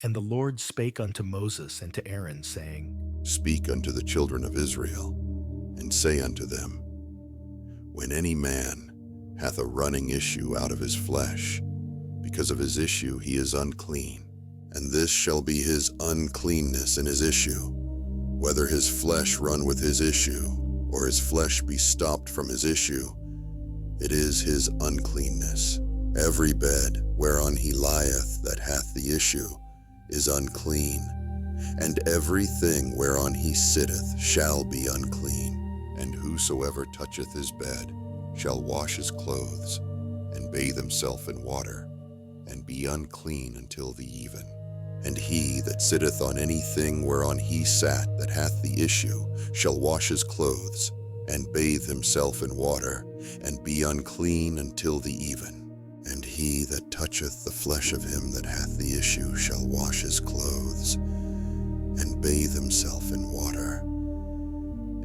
And the Lord spake unto Moses and to Aaron, saying, Speak unto the children of Israel, and say unto them, When any man hath a running issue out of his flesh, because of his issue he is unclean, and this shall be his uncleanness in his issue, whether his flesh run with his issue, or his flesh be stopped from his issue, it is his uncleanness. Every bed whereon he lieth that hath the issue is unclean, and everything whereon he sitteth shall be unclean. And whosoever toucheth his bed shall wash his clothes, and bathe himself in water, and be unclean until the even. And he that sitteth on anything whereon he sat that hath the issue shall wash his clothes, and bathe himself in water, and be unclean until the even. And he that toucheth the flesh of him that hath the issue shall wash his clothes, and bathe himself in water,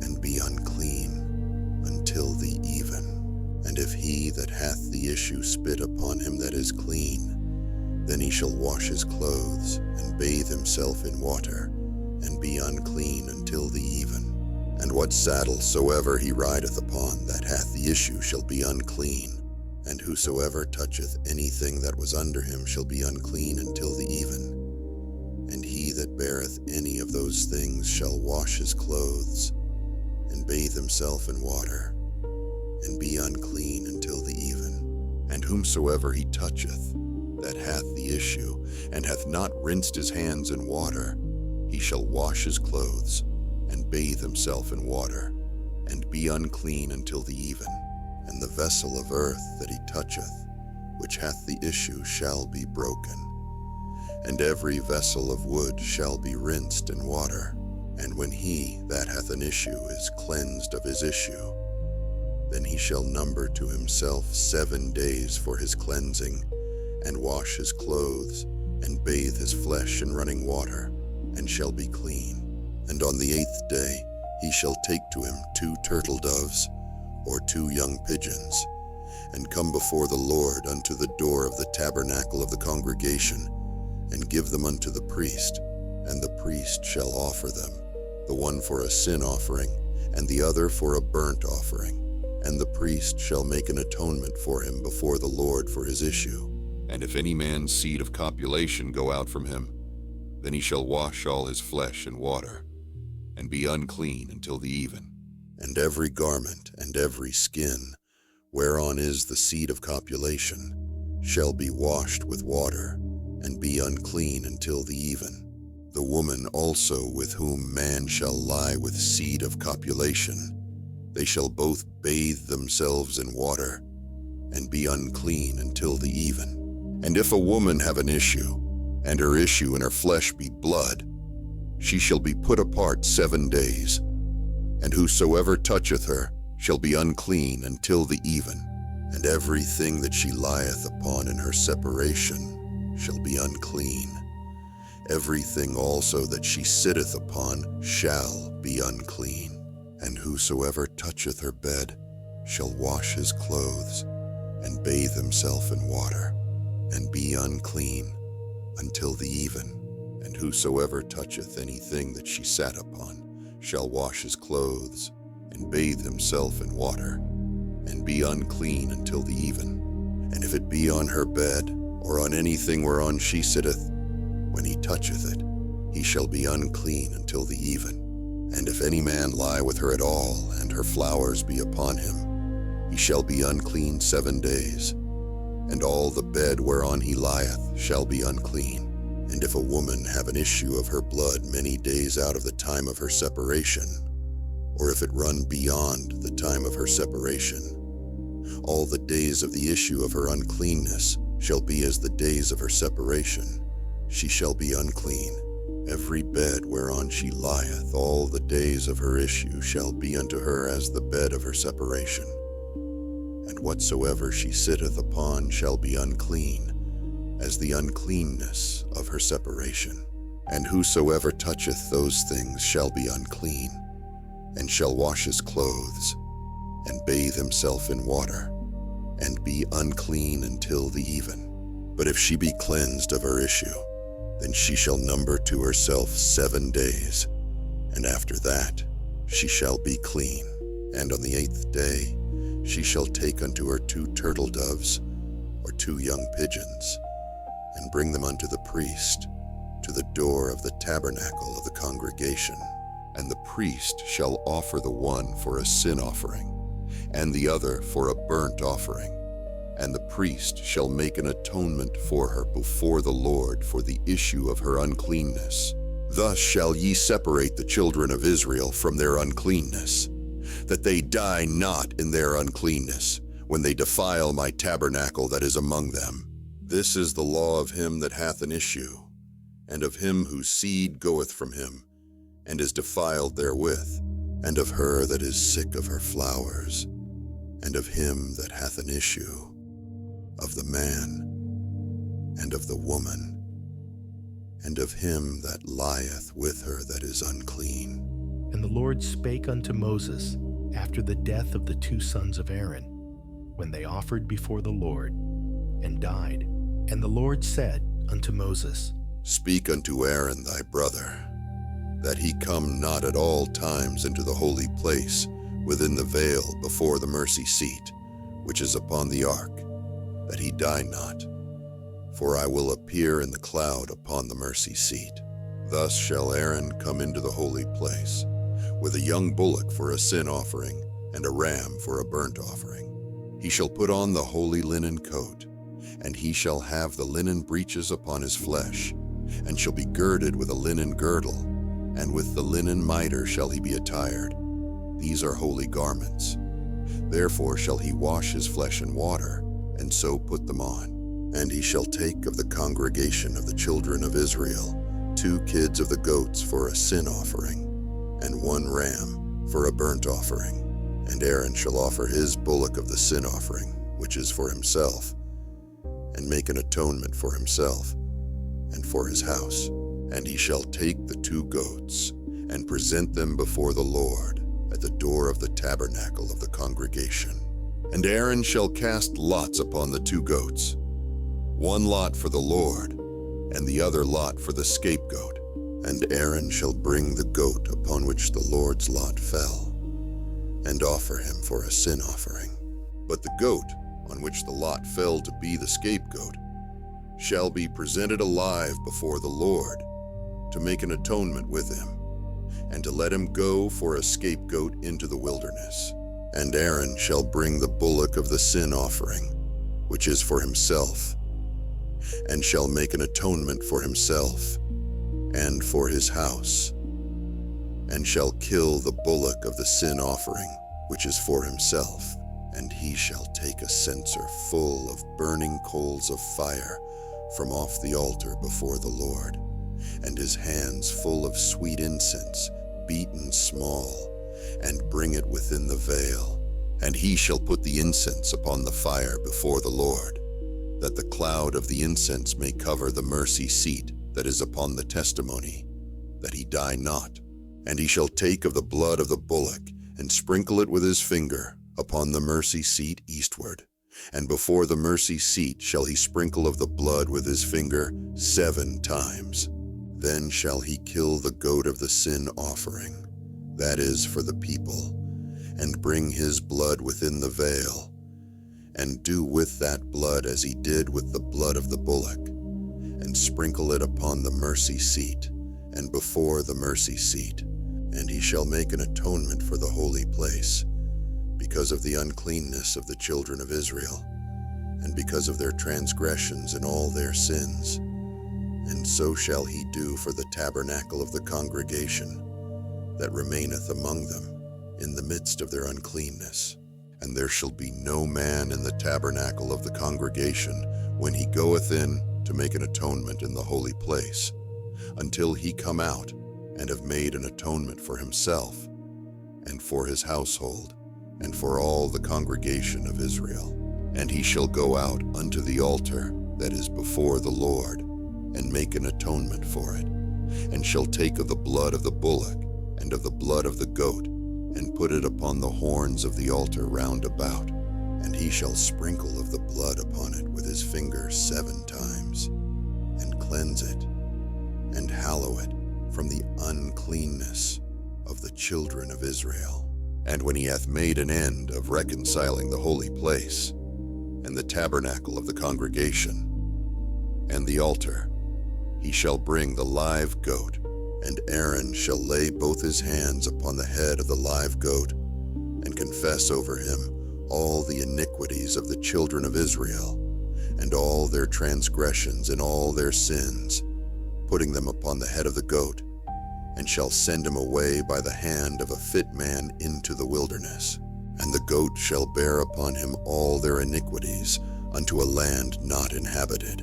and be unclean until the even. And if he that hath the issue spit upon him that is clean, then he shall wash his clothes, and bathe himself in water, and be unclean until the even. And what saddle soever he rideth upon that hath the issue shall be unclean. And whosoever toucheth anything that was under him shall be unclean until the even. And he that beareth any of those things shall wash his clothes, and bathe himself in water, and be unclean until the even. And whomsoever he toucheth that hath the issue, and hath not rinsed his hands in water, he shall wash his clothes, and bathe himself in water, and be unclean until the even. And the vessel of earth that he toucheth, which hath the issue, shall be broken. And every vessel of wood shall be rinsed in water. And when he that hath an issue is cleansed of his issue, then he shall number to himself 7 days for his cleansing, and wash his clothes, and bathe his flesh in running water, and shall be clean. And on the 8th day he shall take to him 2 turtle doves, or 2 young pigeons, and come before the Lord unto the door of the tabernacle of the congregation, and give them unto the priest, and the priest shall offer them, the one for a sin offering, and the other for a burnt offering. And the priest shall make an atonement for him before the Lord for his issue. And if any man's seed of copulation go out from him, then he shall wash all his flesh in water, and be unclean until the even. And every garment and every skin, whereon is the seed of copulation, shall be washed with water, and be unclean until the even. The woman also with whom man shall lie with seed of copulation, they shall both bathe themselves in water, and be unclean until the even. And if a woman have an issue, and her issue in her flesh be blood, she shall be put apart 7 days. And whosoever toucheth her shall be unclean until the even. And everything that she lieth upon in her separation shall be unclean. Everything also that she sitteth upon shall be unclean. And whosoever toucheth her bed shall wash his clothes, and bathe himself in water, and be unclean until the even. And whosoever toucheth anything that she sat upon shall wash his clothes, and bathe himself in water, and be unclean until the even. And if it be on her bed, or on anything whereon she sitteth, when he toucheth it, he shall be unclean until the even. And if any man lie with her at all, and her flowers be upon him, he shall be unclean 7 days. And all the bed whereon he lieth shall be unclean. And if a woman have an issue of her blood many days out of the time of her separation, or if it run beyond the time of her separation, all the days of the issue of her uncleanness shall be as the days of her separation. She shall be unclean. Every bed whereon she lieth all the days of her issue shall be unto her as the bed of her separation. And whatsoever she sitteth upon shall be unclean, as the uncleanness of her separation. And whosoever toucheth those things shall be unclean, and shall wash his clothes, and bathe himself in water, and be unclean until the even. But if she be cleansed of her issue, Then she shall number to herself 7 days, and after that she shall be clean. And on the 8th day she shall take unto her 2 turtle doves, or 2 young pigeons, and bring them unto the priest to the door of the tabernacle of the congregation. And the priest shall offer the one for a sin offering, and the other for a burnt offering. And the priest shall make an atonement for her before the Lord for the issue of her uncleanness. Thus shall ye separate the children of Israel from their uncleanness, that they die not in their uncleanness, when they defile my tabernacle that is among them. This is the law of him that hath an issue, and of him whose seed goeth from him, and is defiled therewith, and of her that is sick of her flowers, and of him that hath an issue, of the man, and of the woman, and of him that lieth with her that is unclean. And the Lord spake unto Moses after the death of the 2 sons of Aaron, when they offered before the Lord, and died. And the Lord said unto Moses, Speak unto Aaron thy brother, that he come not at all times into the holy place within the veil before the mercy seat, which is upon the ark, that he die not. For I will appear in the cloud upon the mercy seat. Thus shall Aaron come into the holy place, with a young bullock for a sin offering, and a ram for a burnt offering. He shall put on the holy linen coat, and he shall have the linen breeches upon his flesh, and shall be girded with a linen girdle, and with the linen mitre shall he be attired. These are holy garments. Therefore shall he wash his flesh in water, and so put them on. And he shall take of the congregation of the children of Israel 2 kids of the goats for a sin offering, and 1 ram for a burnt offering. And Aaron shall offer his bullock of the sin offering, which is for himself, and make an atonement for himself and for his house. And he shall take the 2 goats, and present them before the Lord at the door of the tabernacle of the congregation. And Aaron shall cast lots upon the 2 goats, 1 lot for the Lord, and the other lot for the scapegoat. And Aaron shall bring the goat upon which the Lord's lot fell, and offer him for a sin offering. But the goat on which the lot fell to be the scapegoat shall be presented alive before the Lord, to make an atonement with him, and to let him go for a scapegoat into the wilderness. And Aaron shall bring the bullock of the sin offering, which is for himself, and shall make an atonement for himself and for his house, and shall kill the bullock of the sin offering, which is for himself. And he shall take a censer full of burning coals of fire from off the altar before the Lord, and his hands full of sweet incense, beaten small, and bring it within the veil. And he shall put the incense upon the fire before the Lord, that the cloud of the incense may cover the mercy seat that is upon the testimony, that he die not. And he shall take of the blood of the bullock, and sprinkle it with his finger upon the mercy seat eastward. And before the mercy seat shall he sprinkle of the blood with his finger 7 times. Then shall he kill the goat of the sin offering, that is for the people, and bring his blood within the veil, and do with that blood as he did with the blood of the bullock, and sprinkle it upon the mercy seat, and before the mercy seat. And he shall make an atonement for the holy place, because of the uncleanness of the children of Israel, and because of their transgressions and all their sins. And so shall he do for the tabernacle of the congregation that remaineth among them in the midst of their uncleanness. And there shall be no man in the tabernacle of the congregation when he goeth in to make an atonement in the holy place, until he come out and have made an atonement for himself, and for his household, and for all the congregation of Israel. And he shall go out unto the altar that is before the Lord, and make an atonement for it, and shall take of the blood of the bullock, and of the blood of the goat, and put it upon the horns of the altar round about. And he shall sprinkle of the blood upon it with his finger 7 times, and cleanse it, hallow it from the uncleanness of the children of Israel. And when he hath made an end of reconciling the holy place, and the tabernacle of the congregation, and the altar, he shall bring the live goat, and Aaron shall lay both his hands upon the head of the live goat, and confess over him all the iniquities of the children of Israel, and all their transgressions and all their sins, putting them upon the head of the goat, and shall send him away by the hand of a fit man into the wilderness. And the goat shall bear upon him all their iniquities unto a land not inhabited.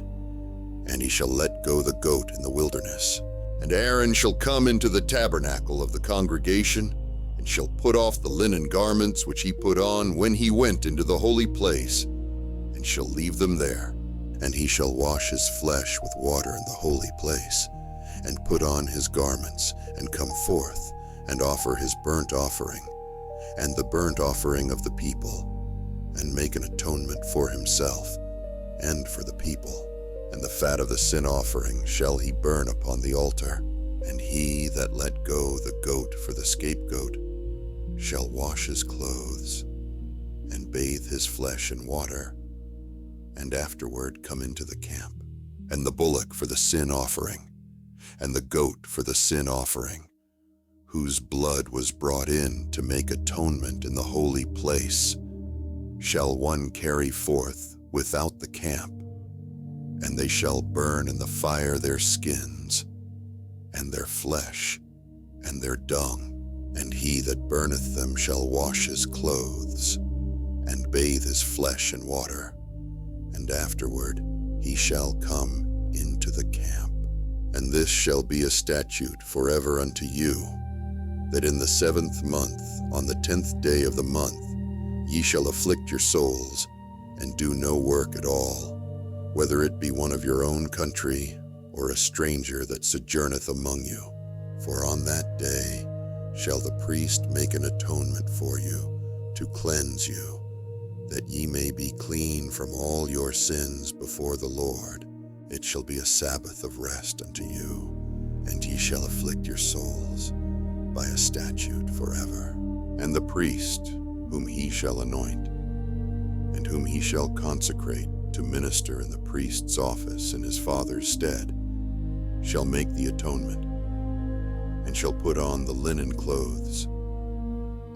And he shall let go the goat in the wilderness. And Aaron shall come into the tabernacle of the congregation, and shall put off the linen garments which he put on when he went into the holy place, and shall leave them there. And he shall wash his flesh with water in the holy place, and put on his garments, and come forth, and offer his burnt offering, and the burnt offering of the people, and make an atonement for himself, and for the people. And the fat of the sin offering shall he burn upon the altar. And he that let go the goat for the scapegoat shall wash his clothes, and bathe his flesh in water, and afterward come into the camp. And the bullock for the sin offering, and the goat for the sin offering, whose blood was brought in to make atonement in the holy place, shall one carry forth without the camp, and they shall burn in the fire their skins, and their flesh, and their dung. And he that burneth them shall wash his clothes, and bathe his flesh in water, and afterward he shall come into the camp. And this shall be a statute forever unto you, that in the 7th month, on the 10th day of the month, ye shall afflict your souls, and do no work at all, whether it be one of your own country, or a stranger that sojourneth among you. For on that day shall the priest make an atonement for you, to cleanse you, that ye may be clean from all your sins before the Lord. It shall be a Sabbath of rest unto you, and ye shall afflict your souls by a statute forever. And the priest, whom he shall anoint, and whom he shall consecrate to minister in the priest's office in his father's stead, shall make the atonement, and shall put on the linen clothes,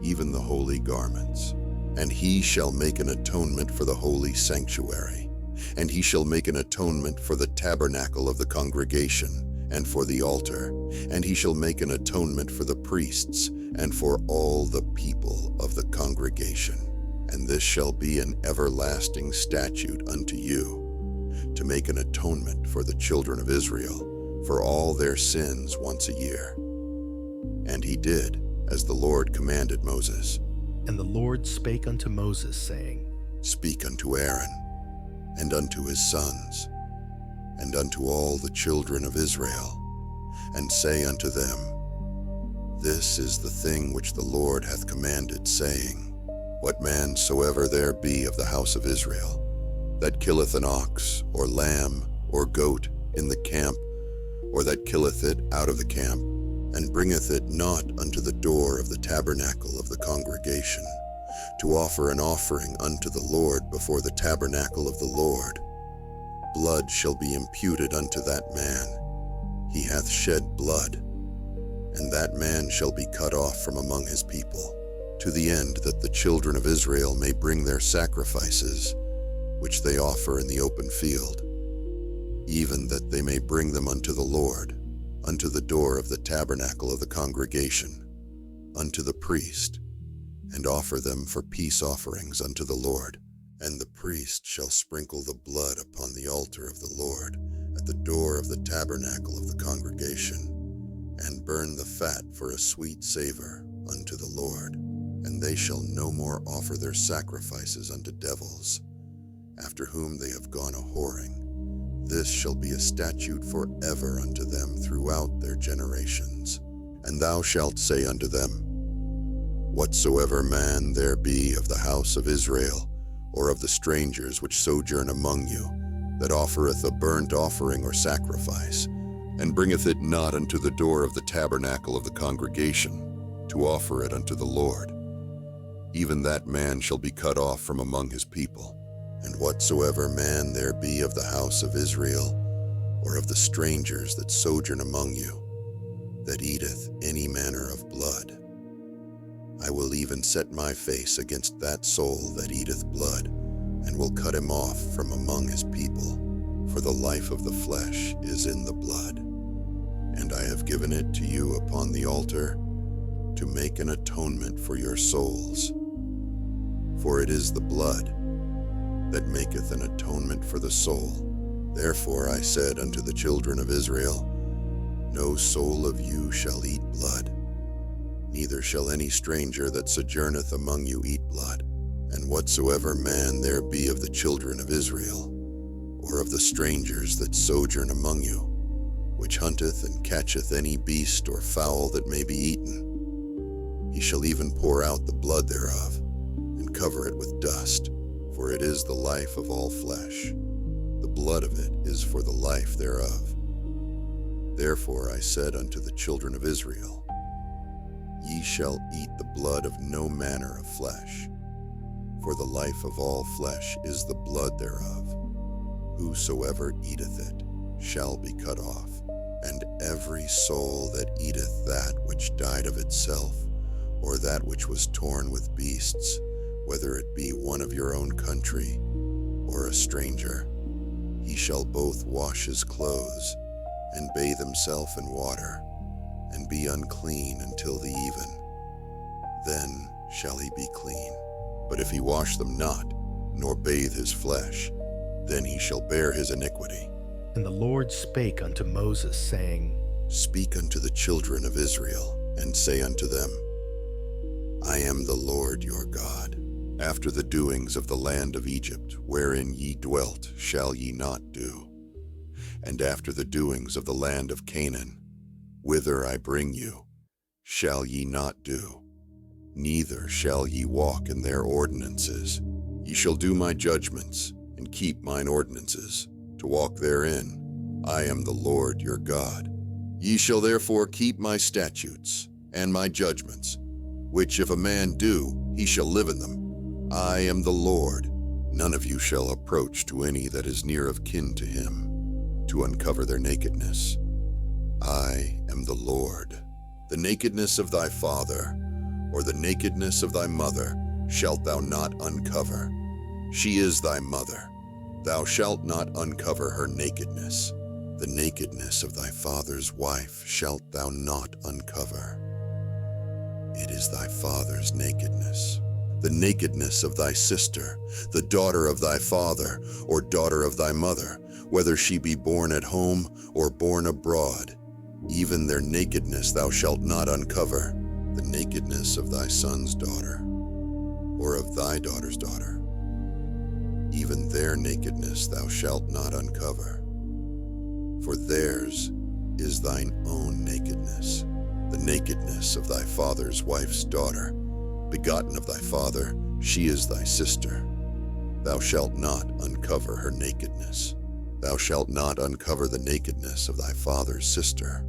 even the holy garments. And he shall make an atonement for the holy sanctuary, and he shall make an atonement for the tabernacle of the congregation, and for the altar, and he shall make an atonement for the priests, and for all the people of the congregation. And this shall be an everlasting statute unto you, to make an atonement for the children of Israel, for all their sins once a year. And he did, as the Lord commanded Moses. And the Lord spake unto Moses, saying, Speak unto Aaron, and unto his sons, and unto all the children of Israel, and say unto them, This is the thing which the Lord hath commanded, saying, What man soever there be of the house of Israel, that killeth an ox, or lamb, or goat in the camp, or that killeth it out of the camp, and bringeth it not unto the door of the tabernacle of the congregation, to offer an offering unto the Lord before the tabernacle of the Lord, blood shall be imputed unto that man. He hath shed blood, and that man shall be cut off from among his people, to the end that the children of Israel may bring their sacrifices, which they offer in the open field, even that they may bring them unto the Lord, unto the door of the tabernacle of the congregation, unto the priest, and offer them for peace offerings unto the Lord. And the priest shall sprinkle the blood upon the altar of the Lord at the door of the tabernacle of the congregation, and burn the fat for a sweet savor unto the Lord. And they shall no more offer their sacrifices unto devils, after whom they have gone a-whoring. This shall be a statute forever unto them throughout their generations. And thou shalt say unto them, Whatsoever man there be of the house of Israel, or of the strangers which sojourn among you, that offereth a burnt offering or sacrifice, and bringeth it not unto the door of the tabernacle of the congregation, to offer it unto the Lord, even that man shall be cut off from among his people. And whatsoever man there be of the house of Israel, or of the strangers that sojourn among you, that eateth any manner of blood, I will even set my face against that soul that eateth blood, and will cut him off from among his people. For the life of the flesh is in the blood, and I have given it to you upon the altar to make an atonement for your souls. For it is the blood that maketh an atonement for the soul. Therefore I said unto the children of Israel, no soul of you shall eat blood, neither shall any stranger that sojourneth among you eat blood. And whatsoever man there be of the children of Israel, or of the strangers that sojourn among you, which hunteth and catcheth any beast or fowl that may be eaten, he shall even pour out the blood thereof, and cover it with dust, for it is the life of all flesh. The blood of it is for the life thereof. Therefore I said unto the children of Israel, ye shall eat the blood of no manner of flesh, for the life of all flesh is the blood thereof. Whosoever eateth it shall be cut off. And every soul that eateth that which died of itself, or that which was torn with beasts, whether it be one of your own country, or a stranger, he shall both wash his clothes, and bathe himself in water, and be unclean until the even. Then shall he be clean. But if he wash them not, nor bathe his flesh, then he shall bear his iniquity. And the Lord spake unto Moses, saying, Speak unto the children of Israel, and say unto them, I am the Lord your God. After the doings of the land of Egypt, wherein ye dwelt, shall ye not do. And after the doings of the land of Canaan, whither I bring you, shall ye not do. Neither shall ye walk in their ordinances. Ye shall do my judgments, and keep mine ordinances, to walk therein. I am the Lord your God. Ye shall therefore keep my statutes and my judgments, which if a man do, he shall live in them. I am the Lord. None of you shall approach to any that is near of kin to him, to uncover their nakedness. I am the Lord. The nakedness of thy father, or the nakedness of thy mother, shalt thou not uncover. She is thy mother. Thou shalt not uncover her nakedness. The nakedness of thy father's wife shalt thou not uncover. It is thy father's nakedness. The nakedness of thy sister, the daughter of thy father, or daughter of thy mother, whether she be born at home or born abroad, even their nakedness thou shalt not uncover. The nakedness of thy son's daughter, or of thy daughter's daughter, even their nakedness thou shalt not uncover. For theirs is thine own nakedness, the nakedness of thy father's wife's daughter, begotten of thy father, she is thy sister. Thou shalt not uncover her nakedness. Thou shalt not uncover the nakedness of thy father's sister.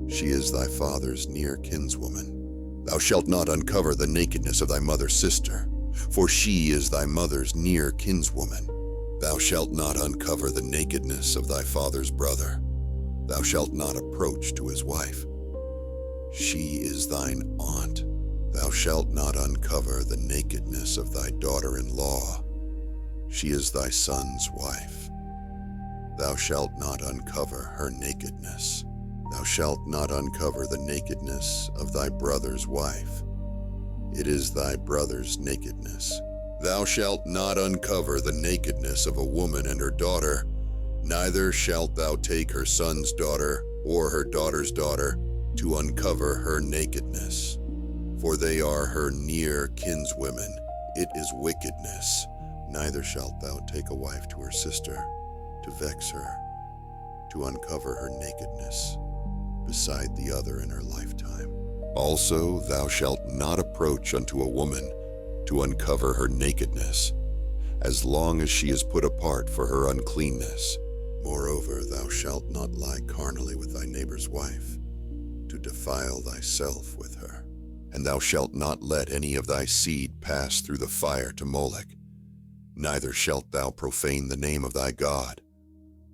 She is thy father's near kinswoman. Thou shalt not uncover the nakedness of thy mother's sister, for she is thy mother's near kinswoman. Thou shalt not uncover the nakedness of thy father's brother. Thou shalt not approach to his wife. She is thine aunt. Thou shalt not uncover the nakedness of thy daughter-in-law. She is thy son's wife. Thou shalt not uncover her nakedness. Thou shalt not uncover the nakedness of thy brother's wife. It is thy brother's nakedness. Thou shalt not uncover the nakedness of a woman and her daughter, neither shalt thou take her son's daughter or her daughter's daughter to uncover her nakedness. For they are her near kinswomen. It is wickedness. Neither shalt thou take a wife to her sister, to vex her, to uncover her nakedness, beside the other in her lifetime. Also thou shalt not approach unto a woman to uncover her nakedness, as long as she is put apart for her uncleanness. Moreover, thou shalt not lie carnally with thy neighbor's wife, to defile thyself with her. And thou shalt not let any of thy seed pass through the fire to Molech, neither shalt thou profane the name of thy God.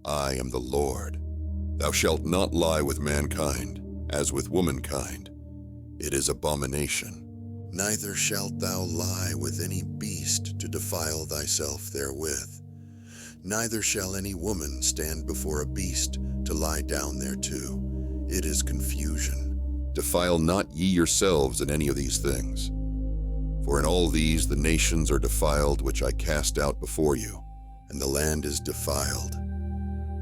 I am the Lord. Thou shalt not lie with mankind, as with womankind. It is abomination. Neither shalt thou lie with any beast to defile thyself therewith. Neither shall any woman stand before a beast to lie down thereto. It is confusion. Defile not ye yourselves in any of these things. For in all these the nations are defiled which I cast out before you, and the land is defiled.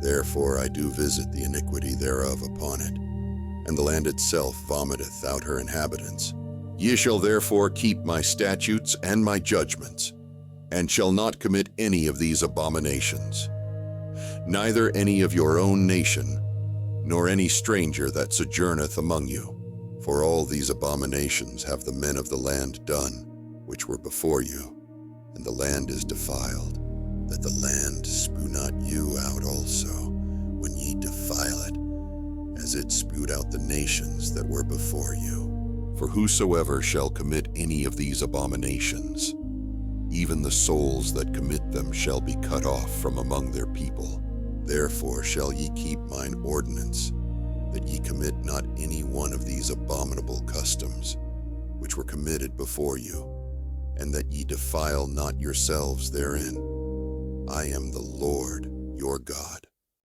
Therefore I do visit the iniquity thereof upon it, and the land itself vomiteth out her inhabitants. Ye shall therefore keep my statutes and my judgments, and shall not commit any of these abominations, neither any of your own nation, nor any stranger that sojourneth among you. For all these abominations have the men of the land done, which were before you, and the land is defiled, that the land spew not you out also, when ye defile it, as it spewed out the nations that were before you. For whosoever shall commit any of these abominations, even the souls that commit them shall be cut off from among their people. Therefore shall ye keep mine ordinance, that ye commit not any one of these abominable customs, which were committed before you, and that ye defile not yourselves therein. I am the Lord your God.